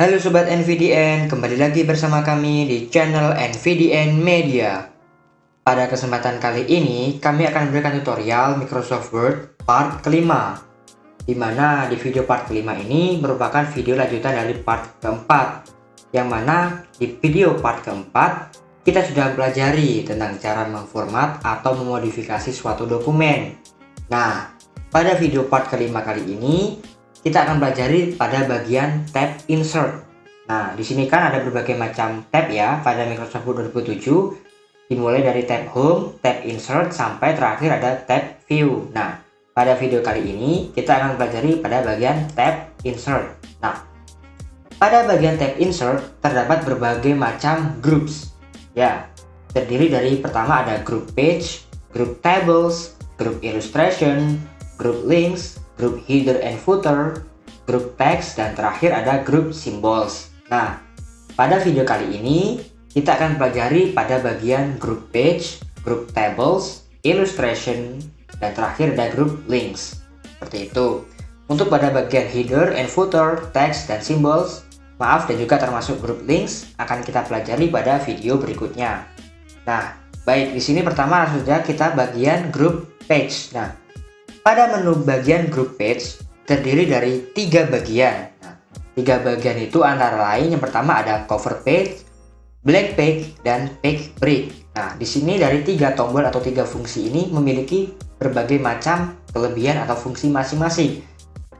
Halo Sobat NVDN, kembali lagi bersama kami di channel NVDN Media. Pada kesempatan kali ini, kami akan memberikan tutorial Microsoft Word part kelima, di mana di video part kelima ini merupakan video lanjutan dari part keempat, yang mana di video part keempat kita sudah pelajari tentang cara memformat atau memodifikasi suatu dokumen. Nah, pada video part kelima kali ini kita akan pelajari pada bagian tab insert. Nah, di sini kan ada berbagai macam tab ya pada Microsoft Word 2007, dimulai dari tab home, tab insert, sampai terakhir ada tab view. Nah, pada video kali ini kita akan pelajari pada bagian tab insert. Nah, pada bagian tab insert terdapat berbagai macam groups. Ya, terdiri dari pertama ada group page, group tables, group illustration, group links, group header and footer, group text, dan terakhir ada group symbols. Nah, pada video kali ini kita akan pelajari pada bagian group page, group tables, illustration, dan terakhir ada group links. Seperti itu. Untuk pada bagian header and footer, text, dan symbols, maaf, dan juga termasuk group links akan kita pelajari pada video berikutnya. Nah, baik, di sini pertama sudah kita bagian group page. Nah, pada menu bagian group page terdiri dari 3 bagian. Nah, 3 bagian itu antara lain yang pertama ada cover page, blank page, dan page break. Nah, di sini dari 3 tombol atau 3 fungsi ini memiliki berbagai macam kelebihan atau fungsi masing-masing.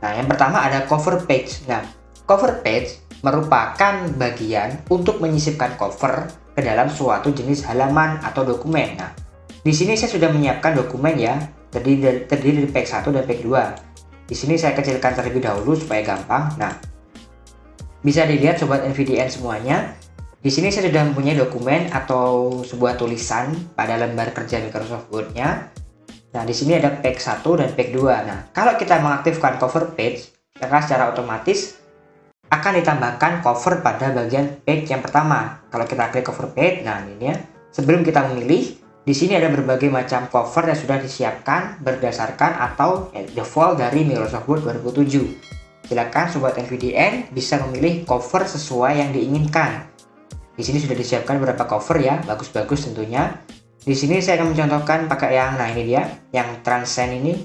Nah, yang pertama ada cover page. Nah, cover page merupakan bagian untuk menyisipkan cover ke dalam suatu jenis halaman atau dokumen. Nah, di sini saya sudah menyiapkan dokumen ya, terdiri dari page 1 dan page 2. Di sini saya kecilkan terlebih dahulu supaya gampang. Nah, bisa dilihat sobat NVDN semuanya. Di sini saya sudah mempunyai dokumen atau sebuah tulisan pada lembar kerja Microsoft Word-nya. Nah, di sini ada page 1 dan page 2. Nah, kalau kita mengaktifkan cover page, maka secara otomatis akan ditambahkan cover pada bagian page yang pertama. Kalau kita klik cover page, nah ini ya. Sebelum kita memilih, di sini ada berbagai macam cover yang sudah disiapkan berdasarkan atau default dari Microsoft Word 2007. Silakan sobat NVDN bisa memilih cover sesuai yang diinginkan. Di sini sudah disiapkan beberapa cover ya, bagus-bagus tentunya. Di sini saya akan mencontohkan pakai yang, nah ini dia, yang transcend ini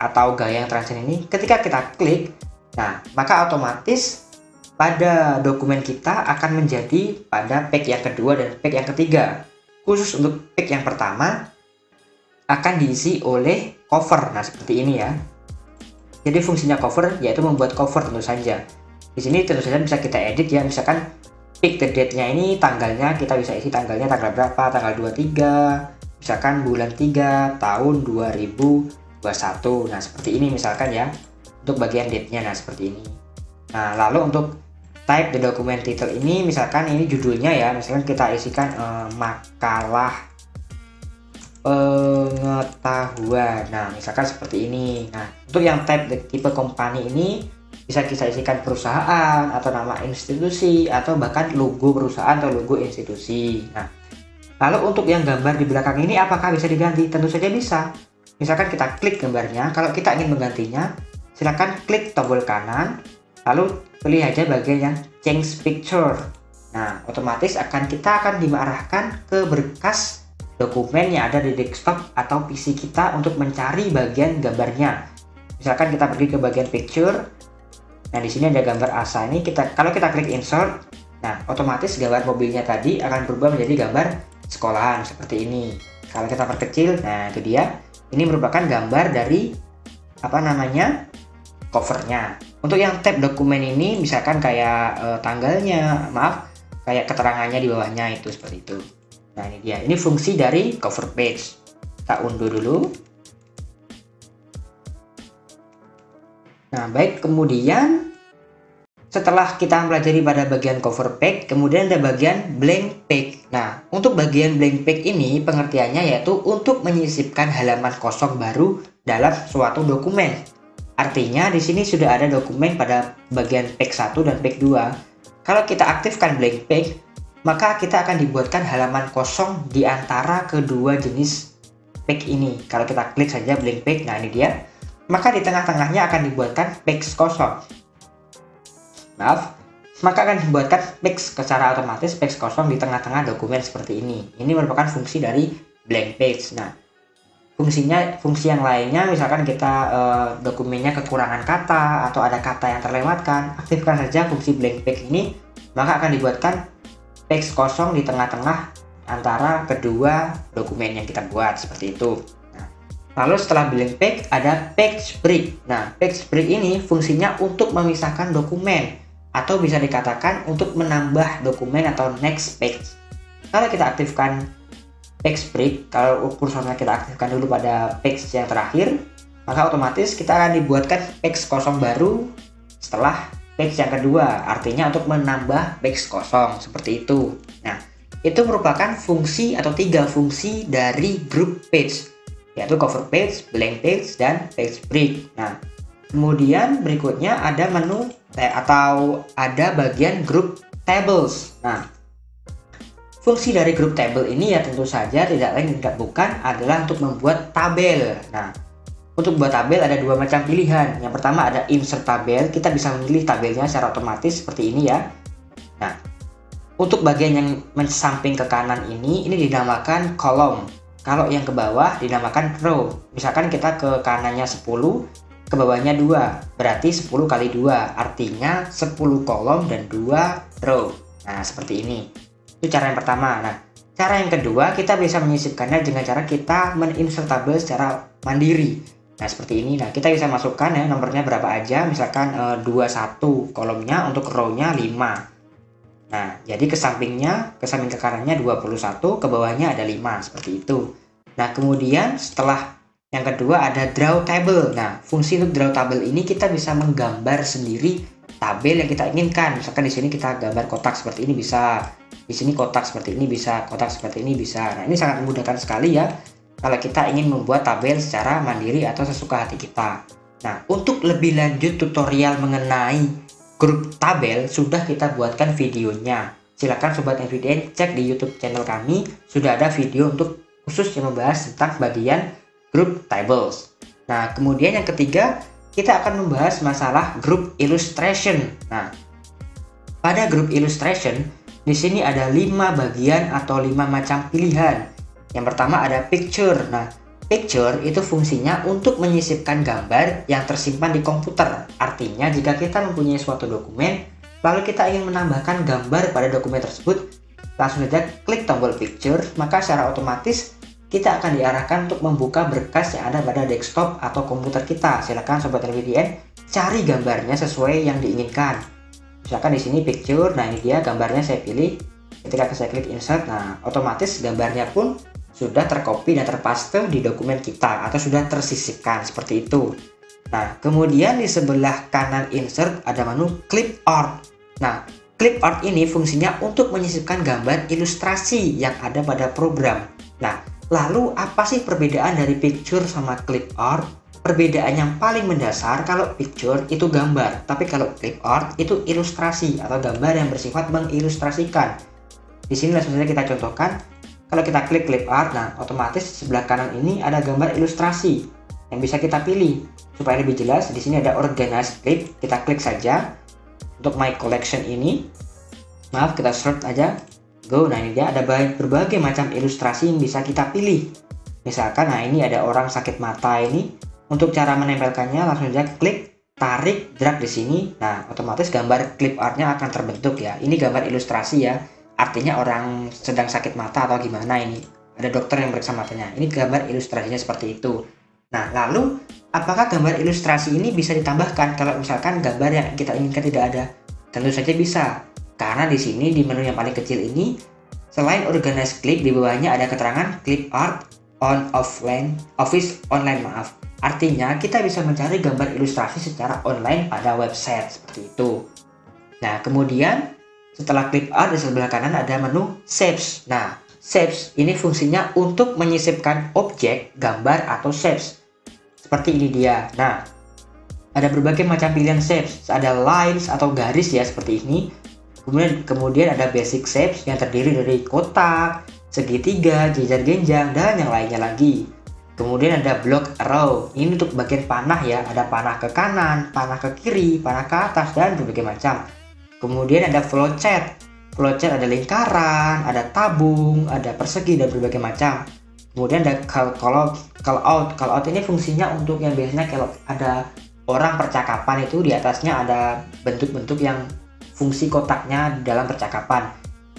atau gaya yang transcend ini. Ketika kita klik, nah maka otomatis pada dokumen kita akan menjadi pada page yang kedua dan page yang ketiga. Khusus untuk page yang pertama akan diisi oleh cover. Nah, seperti ini ya. Jadi fungsinya cover yaitu membuat cover tentu saja. Di sini tentu saja bisa kita edit ya, misalkan pick the date-nya ini tanggalnya kita bisa isi tanggalnya tanggal berapa, tanggal 23, misalkan bulan 3 tahun 2021. Nah, seperti ini misalkan ya. Untuk bagian date-nya nah seperti ini. Nah, lalu untuk type the document title ini misalkan ini judulnya ya, misalkan kita isikan makalah pengetahuan. Nah, misalkan seperti ini. Nah, untuk yang type the tipe company ini bisa kita isikan perusahaan atau nama institusi atau bahkan logo perusahaan atau logo institusi. Nah, lalu untuk yang gambar di belakang ini apakah bisa diganti? Tentu saja bisa. Misalkan kita klik gambarnya, kalau kita ingin menggantinya silakan klik tombol kanan, lalu pilih aja bagian yang change picture. Nah, otomatis kita akan diarahkan ke berkas dokumen yang ada di desktop atau PC kita untuk mencari bagian gambarnya. Misalkan kita pergi ke bagian picture. Nah, di sini ada gambar asa ini. Kalau kita klik insert, nah otomatis gambar mobilnya tadi akan berubah menjadi gambar sekolahan seperti ini. Kalau kita perkecil, nah itu dia. Ini merupakan gambar dari covernya. Untuk yang tab dokumen ini misalkan kayak tanggalnya, kayak keterangannya di bawahnya itu seperti itu. Nah, ini dia. Ini fungsi dari cover page. Kita unduh dulu. Nah, baik, kemudian setelah kita mempelajari pada bagian cover page, kemudian ada bagian blank page. Nah, untuk bagian blank page ini pengertiannya yaitu untuk menyisipkan halaman kosong baru dalam suatu dokumen. Artinya di sini sudah ada dokumen pada bagian page 1 dan page 2. Kalau kita aktifkan blank page, maka kita akan dibuatkan halaman kosong di antara kedua jenis page ini. Kalau kita klik saja blank page, nah ini dia. Maka di tengah-tengahnya akan dibuatkan page kosong. Maaf, maka akan dibuatkan space secara otomatis, space kosong di tengah-tengah dokumen seperti ini. Ini merupakan fungsi dari blank page. Nah, fungsi yang lainnya, misalkan kita dokumennya kekurangan kata atau ada kata yang terlewatkan, aktifkan saja fungsi blank page ini, maka akan dibuatkan space kosong di tengah-tengah antara kedua dokumen yang kita buat seperti itu. Nah, lalu setelah blank page ada page break. Nah, page break ini fungsinya untuk memisahkan dokumen atau bisa dikatakan untuk menambah dokumen atau next page. Kalau kita aktifkan page break, kalau kursornya kita aktifkan dulu pada page yang terakhir, maka otomatis kita akan dibuatkan page kosong baru setelah page yang kedua, artinya untuk menambah page kosong seperti itu. Nah, itu merupakan fungsi atau 3 fungsi dari group page, yaitu cover page, blank page, dan page break. Nah, kemudian berikutnya ada menu atau ada bagian group tables. Nah, fungsi dari group table ini ya tentu saja tidak lain tidak bukan adalah untuk membuat tabel. Nah, untuk membuat tabel ada 2 macam pilihan. Yang pertama ada insert tabel, kita bisa memilih tabelnya secara otomatis seperti ini ya. Nah, untuk bagian yang samping ke kanan ini dinamakan kolom. Kalau yang ke bawah dinamakan row. Misalkan kita ke kanannya 10, ke bawahnya 2, berarti 10 kali 2, artinya 10 kolom dan 2 row. Nah, seperti ini. Itu cara yang pertama. Nah, cara yang kedua, kita bisa menyisipkannya dengan cara kita men-insert tabel secara mandiri. Nah, seperti ini. Nah, kita bisa masukkan ya nomornya berapa aja, misalkan 21 kolomnya, untuk row-nya 5. Nah, jadi ke samping ke kanannya 21, ke bawahnya ada 5, seperti itu. Nah, kemudian setelah yang kedua ada draw table. Nah, fungsi untuk draw table ini kita bisa menggambar sendiri tabel yang kita inginkan. Misalkan di sini kita gambar kotak seperti ini bisa, di sini kotak seperti ini bisa, kotak seperti ini bisa. Nah, ini sangat memudahkan sekali ya kalau kita ingin membuat tabel secara mandiri atau sesuka hati kita. Nah, untuk lebih lanjut tutorial mengenai grup tabel sudah kita buatkan videonya. Silakan Sobat NVDN cek di YouTube channel kami, sudah ada video untuk khusus yang membahas tentang bagian group tables. Nah, kemudian yang ketiga, kita akan membahas masalah group illustration. Nah, pada group illustration, di sini ada 5 bagian atau 5 macam pilihan. Yang pertama ada picture. Nah, picture itu fungsinya untuk menyisipkan gambar yang tersimpan di komputer. Artinya, jika kita mempunyai suatu dokumen, lalu kita ingin menambahkan gambar pada dokumen tersebut, langsung saja klik tombol picture, maka secara otomatis kita akan diarahkan untuk membuka berkas yang ada pada desktop atau komputer kita. Silakan Sobat NVDN cari gambarnya sesuai yang diinginkan. Misalkan di sini picture, nah ini dia gambarnya saya pilih. Ketika saya klik insert, nah otomatis gambarnya pun sudah tercopy dan terpaste di dokumen kita atau sudah tersisipkan seperti itu. Nah, kemudian di sebelah kanan insert ada menu clip art. Nah, clip art ini fungsinya untuk menyisipkan gambar ilustrasi yang ada pada program. Nah, lalu apa sih perbedaan dari picture sama clip art? Perbedaan yang paling mendasar, kalau picture itu gambar, tapi kalau clip art itu ilustrasi atau gambar yang bersifat mengilustrasikan. Di sini langsung saja kita contohkan. Kalau kita klik clip art, nah otomatis sebelah kanan ini ada gambar ilustrasi yang bisa kita pilih. Supaya lebih jelas, di sini ada organize clip, kita klik saja. Untuk my collection ini, maaf kita search aja. Go, nah ini dia ada berbagai macam ilustrasi yang bisa kita pilih. Misalkan, nah ini ada orang sakit mata ini. Untuk cara menempelkannya langsung saja klik, tarik, drag di sini. Nah, otomatis gambar clip artnya akan terbentuk ya. Ini gambar ilustrasi ya. Artinya orang sedang sakit mata atau gimana ini. Ada dokter yang periksa matanya. Ini gambar ilustrasinya seperti itu. Nah, lalu apakah gambar ilustrasi ini bisa ditambahkan kalau misalkan gambar yang kita inginkan tidak ada? Tentu saja bisa. Karena di sini di menu yang paling kecil ini, selain organize clip, di bawahnya ada keterangan clip art on office online, maaf. Artinya kita bisa mencari gambar ilustrasi secara online pada website seperti itu. Nah, kemudian setelah clip art di sebelah kanan ada menu shapes. Nah, shapes ini fungsinya untuk menyisipkan objek, gambar atau shapes. Seperti ini dia. Nah, ada berbagai macam pilihan shapes. Ada lines atau garis ya seperti ini. Kemudian ada basic shapes yang terdiri dari kotak, segitiga, jejar-genjang, dan yang lainnya lagi. Kemudian ada block arrow. Ini untuk bagian panah ya. Ada panah ke kanan, panah ke kiri, panah ke atas, dan berbagai macam. Kemudian ada flowchart. Flowchart ada lingkaran, ada tabung, ada persegi, dan berbagai macam. Kemudian ada call out. Call out ini fungsinya untuk yang biasanya kalau ada orang percakapan itu di atasnya ada bentuk-bentuk yang fungsi kotaknya dalam percakapan.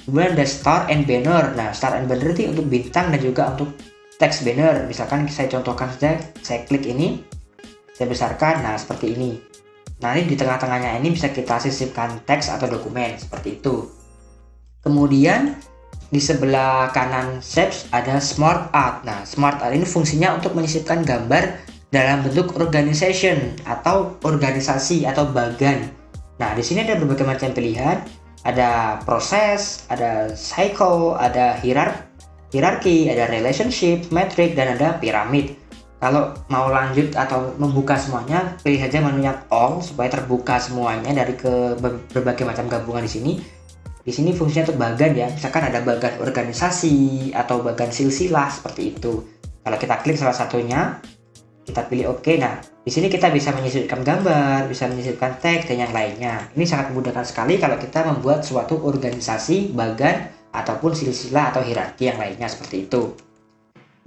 Kemudian ada start and banner. Nah, start and banner itu untuk bintang dan juga untuk text banner. Misalkan saya contohkan saja, saya klik ini, saya besarkan, nah seperti ini. Nah, ini di tengah-tengahnya ini bisa kita sisipkan teks atau dokumen seperti itu. Kemudian di sebelah kanan shapes ada smart art. Nah, smart art ini fungsinya untuk menyisipkan gambar dalam bentuk organization atau organisasi atau bagan. Nah, di sini ada berbagai macam pilihan. Ada proses, ada cycle, ada hierarki, ada relationship, metric, dan ada piramid. Kalau mau lanjut atau membuka semuanya, pilih saja menunya all supaya terbuka semuanya dari ke berbagai macam gabungan di sini. Di sini fungsinya untuk bagan ya. Misalkan ada bagan organisasi atau bagan silsilah seperti itu. Kalau kita klik salah satunya, kita pilih OK. Nah, di sini kita bisa menyisipkan gambar, bisa menyisipkan teks dan yang lainnya. Ini sangat memudahkan sekali kalau kita membuat suatu organisasi, bagan, ataupun silsilah atau hierarki yang lainnya seperti itu.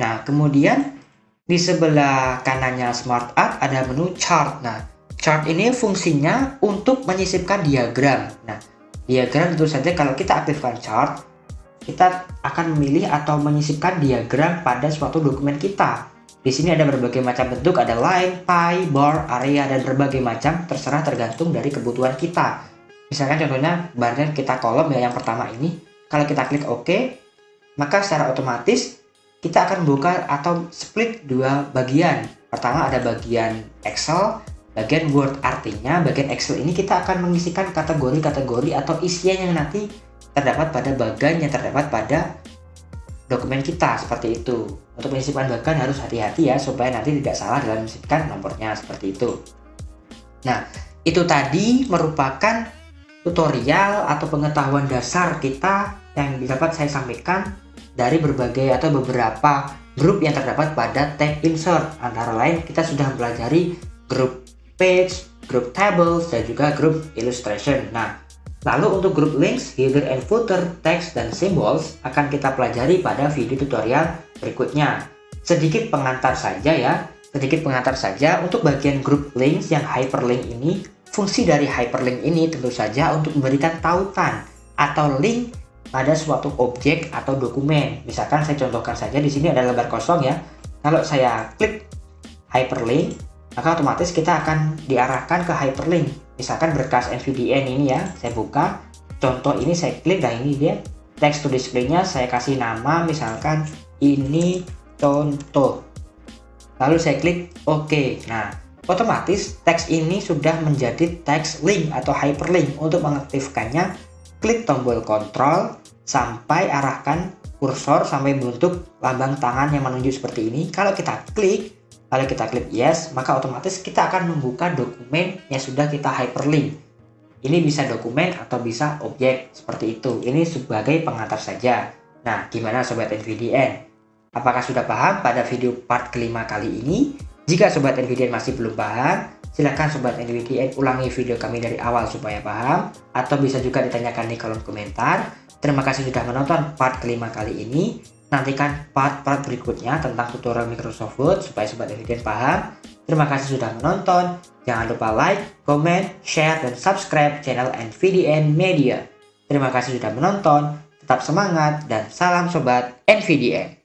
Nah, kemudian di sebelah kanannya smart art ada menu chart. Nah, chart ini fungsinya untuk menyisipkan diagram. Nah, diagram tentu saja kalau kita aktifkan chart, kita akan memilih atau menyisipkan diagram pada suatu dokumen kita. Di sini ada berbagai macam bentuk, ada line, pie, bar, area, dan berbagai macam, terserah tergantung dari kebutuhan kita. Misalkan contohnya barnya kita kolom ya, yang pertama ini. Kalau kita klik OK, maka secara otomatis kita akan buka atau split dua bagian. Pertama ada bagian Excel, bagian Word. Artinya bagian Excel ini kita akan mengisikan kategori-kategori atau isian yang nanti terdapat pada bagan yang terdapat pada dokumen kita seperti itu. Untuk menyisipkan bagan harus hati-hati ya, supaya nanti tidak salah dalam menyisipkan nomornya seperti itu. Nah, itu tadi merupakan tutorial atau pengetahuan dasar kita yang dapat saya sampaikan dari berbagai atau beberapa grup yang terdapat pada tab insert. Antara lain kita sudah mempelajari grup page, grup tables, dan juga grup illustration. Nah, lalu untuk grup links, header and footer, text, dan symbols akan kita pelajari pada video tutorial berikutnya. Sedikit pengantar saja ya, untuk bagian grup links yang hyperlink ini. Fungsi dari hyperlink ini tentu saja untuk memberikan tautan atau link pada suatu objek atau dokumen. Misalkan saya contohkan saja, di sini ada lembar kosong ya. Kalau saya klik hyperlink, maka otomatis kita akan diarahkan ke hyperlink. Misalkan berkas NVDN ini ya, saya buka. Contoh ini saya klik, dan ini dia text to display-nya, saya kasih nama misalkan ini contoh. Lalu saya klik OK. Nah, otomatis teks ini sudah menjadi teks link atau hyperlink. Untuk mengaktifkannya, klik tombol kontrol sampai arahkan kursor sampai bentuk lambang tangan yang menunjuk seperti ini. Kalau kita klik yes, maka otomatis kita akan membuka dokumen yang sudah kita hyperlink. Ini bisa dokumen atau bisa objek seperti itu. Ini sebagai pengantar saja. Nah, gimana Sobat NVDN? Apakah sudah paham pada video part kelima kali ini? Jika Sobat NVDN masih belum paham, silakan Sobat NVDN ulangi video kami dari awal supaya paham, atau bisa juga ditanyakan di kolom komentar. Terima kasih sudah menonton part kelima kali ini. Nantikan part-part berikutnya tentang tutorial Microsoft Word supaya Sobat NVDN paham. Terima kasih sudah menonton. Jangan lupa like, comment, share, dan subscribe channel NVDN Media. Terima kasih sudah menonton. Tetap semangat dan salam Sobat NVDN.